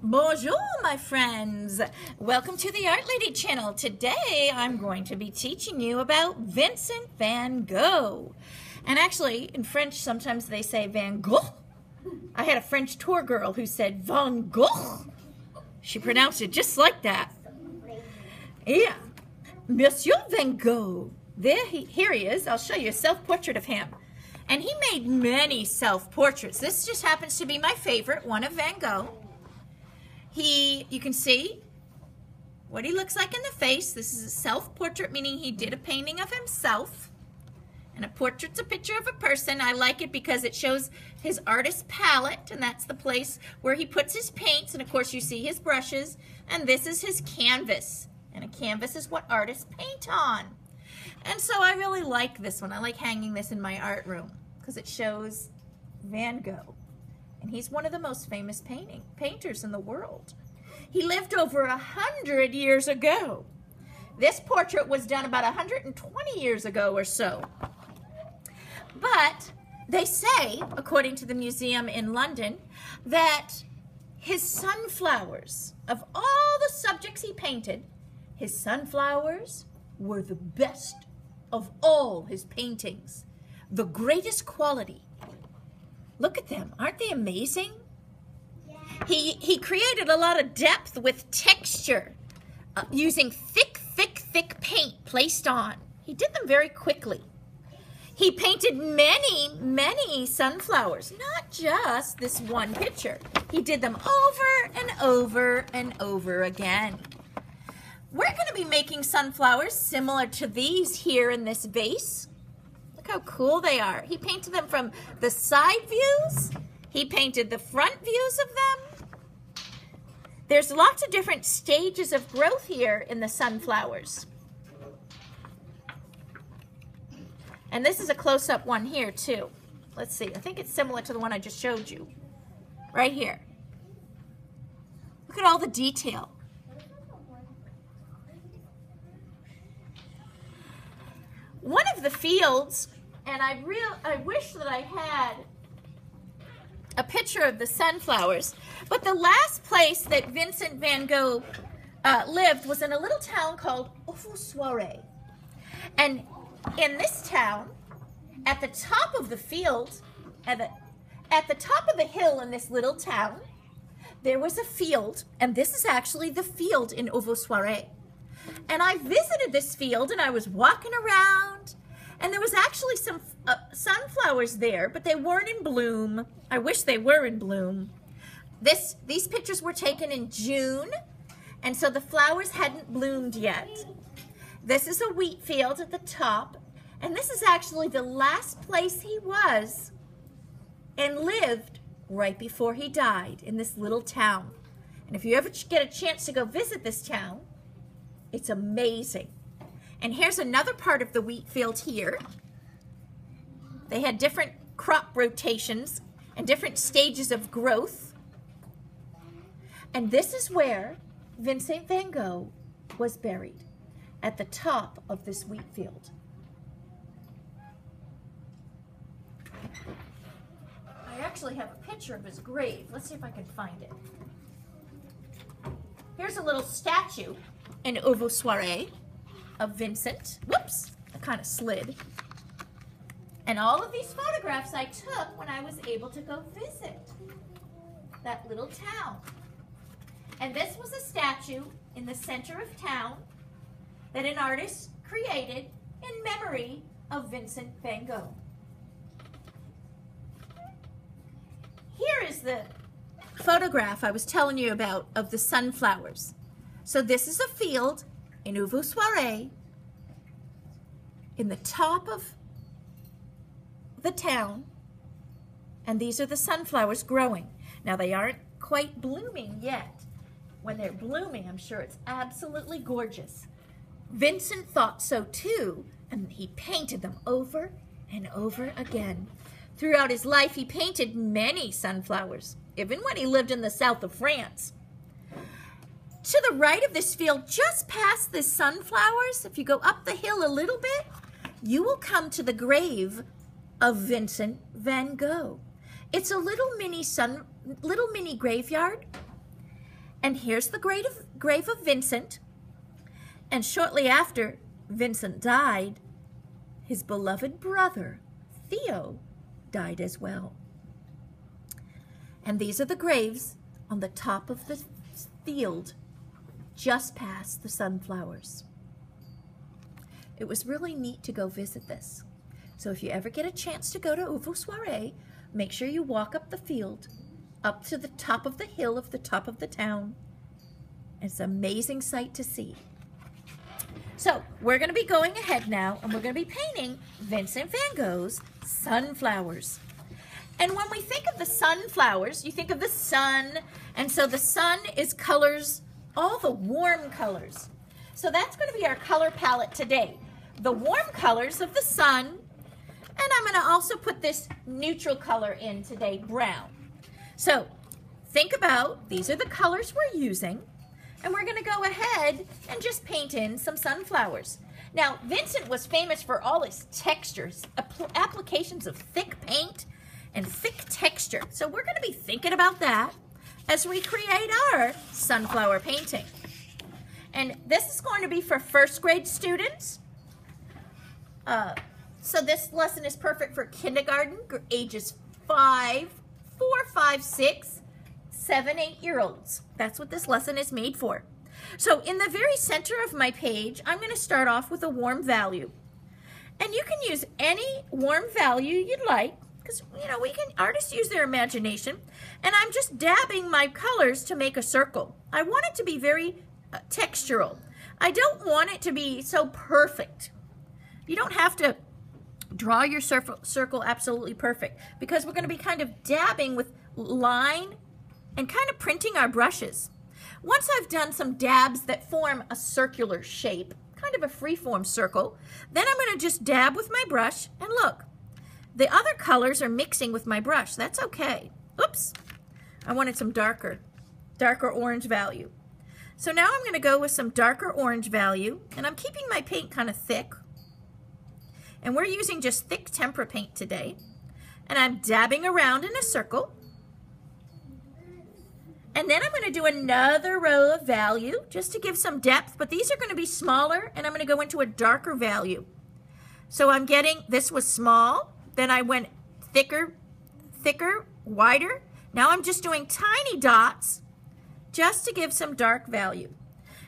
Bonjour, my friends. Welcome to the Art Lady channel. Today, I'm going to be teaching you about Vincent van Gogh. And actually, in French, sometimes they say Van Gogh. I had a French tour girl who said Van Gogh. She pronounced it just like that. Yeah. Monsieur Van Gogh. Here he is. I'll show you a self-portrait of him. And he made many self-portraits. This just happens to be my favorite, one of Van Gogh. You can see what he looks like in the face. This is a self-portrait, meaning he did a painting of himself. And a portrait's a picture of a person. I like it because it shows his artist palette, and that's the place where he puts his paints. And of course you see his brushes, and this is his canvas. And a canvas is what artists paint on. And so I really like this one. I like hanging this in my art room because it shows Van Gogh. And he's one of the most famous painters in the world. He lived over 100 years ago. This portrait was done about 120 years ago or so. But they say, according to the museum in London, that his sunflowers, of all the subjects he painted, his sunflowers were the best of all his paintings, the greatest quality. Look at them. Aren't they amazing? Yeah. He created a lot of depth with texture using thick paint placed on. He did them very quickly. He painted many sunflowers, not just this one picture. He did them over and over and over again. We're going to be making sunflowers similar to these here in this vase. Look how cool they are. He painted them from the side views. He painted the front views of them. There's lots of different stages of growth here in the sunflowers. And this is a close-up one here too. Let's see. I think it's similar to the one I just showed you. Right here. Look at all the detail. One of the fields, and I wish that I had a picture of the sunflowers, but the last place that Vincent van Gogh lived was in a little town called Soirée. And in this town, at the top of the field, at the top of the hill in this little town, there was a field, and this is actually the field in Soirée. And I visited this field, and I was walking around, and there was actually some sunflowers there, but they weren't in bloom. I wish they were in bloom. These pictures were taken in June, and so the flowers hadn't bloomed yet. This is a wheat field at the top, and this is actually the last place he was and lived right before he died, in this little town. And if you ever get a chance to go visit this town, it's amazing. And here's another part of the wheat field here. They had different crop rotations and different stages of growth. And this is where Vincent van Gogh was buried, at the top of this wheat field. I actually have a picture of his grave. Let's see if I can find it. Here's a little statue in Soirée of Vincent. Whoops, I kind of slid. And all of these photographs I took when I was able to go visit that little town. And this was a statue in the center of town that an artist created in memory of Vincent van Gogh. Here is the photograph I was telling you about of the sunflowers. So this is a field in Soirée, in the top of the town, and these are the sunflowers growing. Now they aren't quite blooming yet. When they're blooming, I'm sure it's absolutely gorgeous. Vincent thought so too, and he painted them over and over again. Throughout his life, he painted many sunflowers, even when he lived in the south of France. To the right of this field, just past the sunflowers, if you go up the hill a little bit, you will come to the grave of Vincent van Gogh. It's a little mini graveyard, And here's the grave of Vincent. And shortly after Vincent died, his beloved brother, Theo, died as well. And these are the graves on the top of the field just past the sunflowers. It was really neat to go visit this. So if you ever get a chance to go to Ouvre Soirée, make sure you walk up the field, up to the top of the hill of the top of the town. It's an amazing sight to see. So we're going to be going ahead now, and we're going to be painting Vincent van Gogh's Sunflowers. And when we think of the sunflowers, you think of the sun, and so the sun is colors, all the warm colors. So that's going to be our color palette today. The warm colors of the sun, and I'm going to also put this neutral color in today, brown. So think about, these are the colors we're using, and we're going to go ahead and just paint in some sunflowers. Now, Vincent was famous for all his textures, applications of thick paint and thick texture. So we're going to be thinking about that as we create our sunflower painting. And this is going to be for first grade students. So this lesson is perfect for kindergarten, ages 4, 5, 6, 7, 8-year-olds. That's what this lesson is made for. So in the very center of my page, I'm going to start off with a warm value. And you can use any warm value you'd like, because, you know, artists use their imagination. And I'm just dabbing my colors to make a circle. I want it to be very textural. I don't want it to be so perfect. You don't have to draw your circle absolutely perfect, because we're going to be kind of dabbing with line and kind of printing our brushes. Once I've done some dabs that form a circular shape, kind of a free-form circle, then I'm going to just dab with my brush, and look, the other colors are mixing with my brush. That's okay. Oops, I wanted some darker orange value. So now I'm going to go with some darker orange value, and I'm keeping my paint kind of thick. And we're using just thick tempera paint today. And I'm dabbing around in a circle. And then I'm going to do another row of value just to give some depth, but these are going to be smaller, and I'm going to go into a darker value. So I'm getting, this was small, then I went thicker, wider. Now I'm just doing tiny dots just to give some dark value.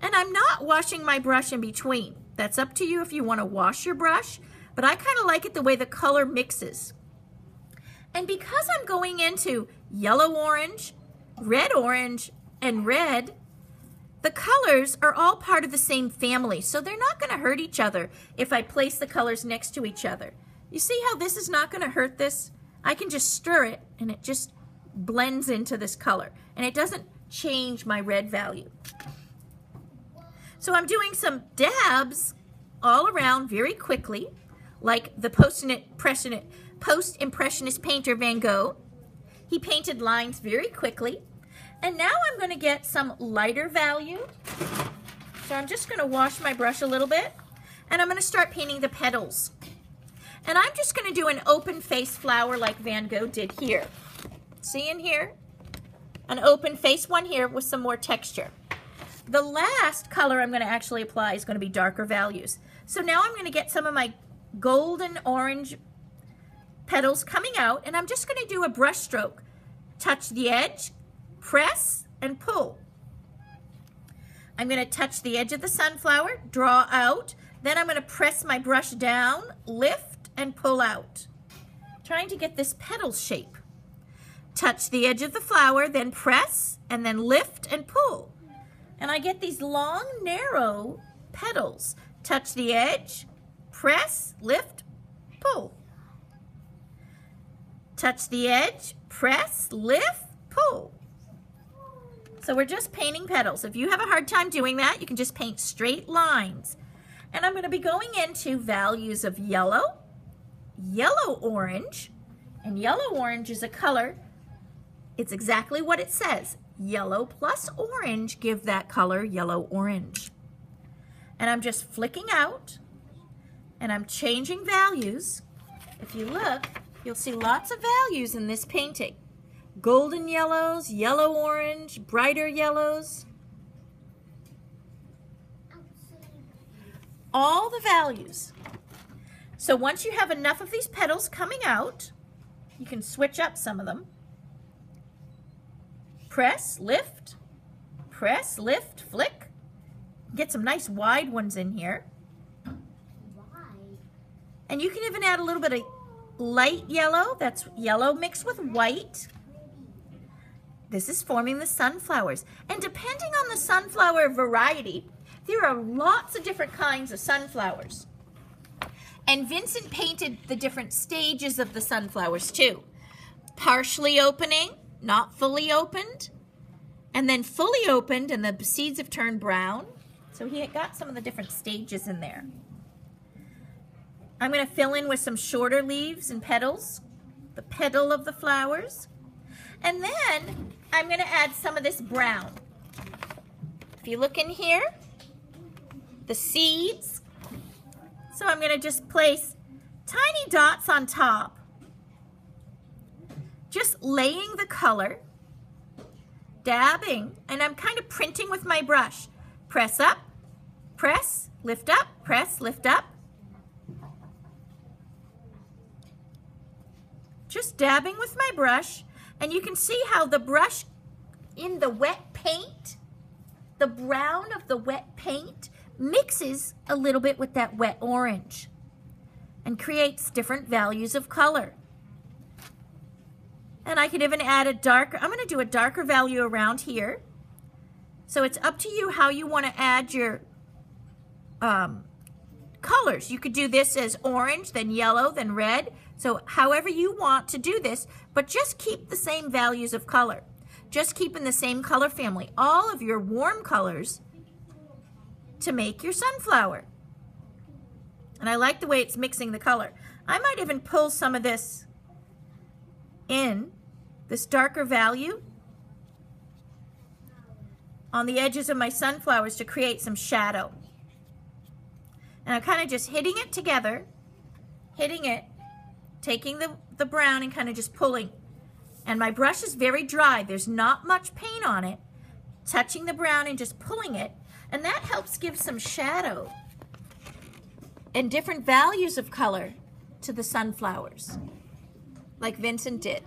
And I'm not washing my brush in between. That's up to you if you want to wash your brush, but I kind of like it the way the color mixes. And because I'm going into yellow-orange, red-orange, and red, the colors are all part of the same family, so they're not going to hurt each other if I place the colors next to each other. You see how this is not going to hurt this? I can just stir it, and it just blends into this color, and it doesn't change my red value. So I'm doing some dabs all around very quickly, like the post-impressionist painter Van Gogh. He painted lines very quickly. And now I'm going to get some lighter value. So I'm just going to wash my brush a little bit, and I'm going to start painting the petals. And I'm just going to do an open face flower like Van Gogh did here. See in here? An open face one here with some more texture. The last color I'm going to actually apply is going to be darker values. So now I'm going to get some of my golden orange petals coming out, and I'm just going to do a brush stroke. Touch the edge, press, and pull. I'm going to touch the edge of the sunflower, draw out, then I'm going to press my brush down, lift, and pull out. Trying to get this petal shape. Touch the edge of the flower, then press, and then lift and pull. And I get these long, narrow petals. Touch the edge, press, lift, pull. Touch the edge, press, lift, pull. So we're just painting petals. If you have a hard time doing that, you can just paint straight lines. And I'm going to be going into values of yellow, yellow-orange, and yellow-orange is a color. It's exactly what it says. Yellow plus orange give that color yellow-orange. And I'm just flicking out, and I'm changing values. If you look, you'll see lots of values in this painting. golden yellows, yellow orange, brighter yellows. All the values. So once you have enough of these petals coming out, you can switch up some of them. Press, lift, flick. Get some nice wide ones in here. And you can even add a little bit of light yellow. That's yellow mixed with white. This is forming the sunflowers. And depending on the sunflower variety, there are lots of different kinds of sunflowers. And Vincent painted the different stages of the sunflowers too. Partially opening, not fully opened, and then fully opened and the seeds have turned brown. So he had got some of the different stages in there. I'm going to fill in with some shorter leaves and petals, the petal of the flowers. And then I'm going to add some of this brown. If you look in here, the seeds. So I'm going to just place tiny dots on top, just laying the color, dabbing, and I'm kind of printing with my brush. Press up, press, lift up, press, lift up. Just dabbing with my brush, and you can see how the brush in the wet paint, the brown of the wet paint, mixes a little bit with that wet orange and creates different values of color. And I could even add a darker, I'm going to do a darker value around here. So it's up to you how you want to add your colors. You could do this as orange, then yellow, then red. So however you want to do this, but just keep the same values of color. Just keep in the same color family. All of your warm colors to make your sunflower. And I like the way it's mixing the color. I might even pull some of this in, this darker value, on the edges of my sunflowers to create some shadow. And I'm kind of just hitting it together, hitting it, taking the brown and kind of just pulling. And my brush is very dry. There's not much paint on it. Touching the brown and just pulling it. And that helps give some shadow and different values of color to the sunflowers, like Vincent did.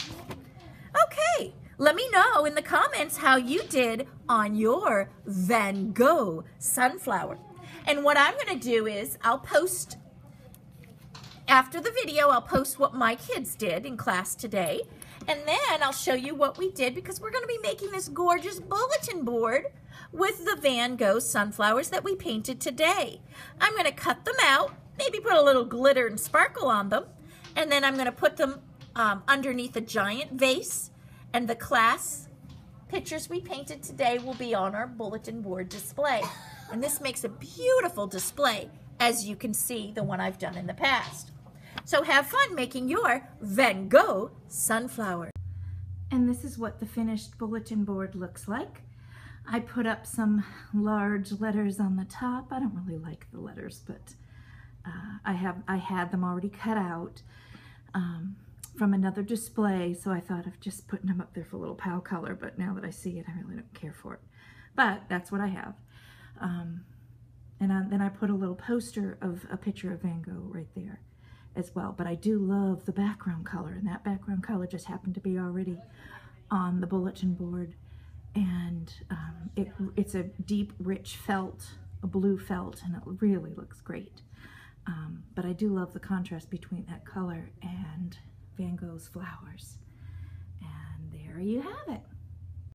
Okay, let me know in the comments how you did on your Van Gogh sunflower. And what I'm going to do is I'll post, after the video, I'll post what my kids did in class today. And then I'll show you what we did, because we're going to be making this gorgeous bulletin board with the Van Gogh sunflowers that we painted today. I'm going to cut them out, maybe put a little glitter and sparkle on them, and then I'm going to put them underneath a giant vase, and the class pictures we painted today will be on our bulletin board display. And this makes a beautiful display, as you can see the one I've done in the past. So have fun making your Van Gogh sunflower. And this is what the finished bulletin board looks like. I put up some large letters on the top. I don't really like the letters, but I had them already cut out from another display, so I thought of just putting them up there for a little pal color, but now that I see it, I really don't care for it. But that's what I have. Then I put a little poster of a picture of Van Gogh right there as well. But I do love the background color, and that background color just happened to be already on the bulletin board. And it's a deep, rich felt, a blue felt, and it really looks great. But I do love the contrast between that color and Van Gogh's flowers. And there you have it.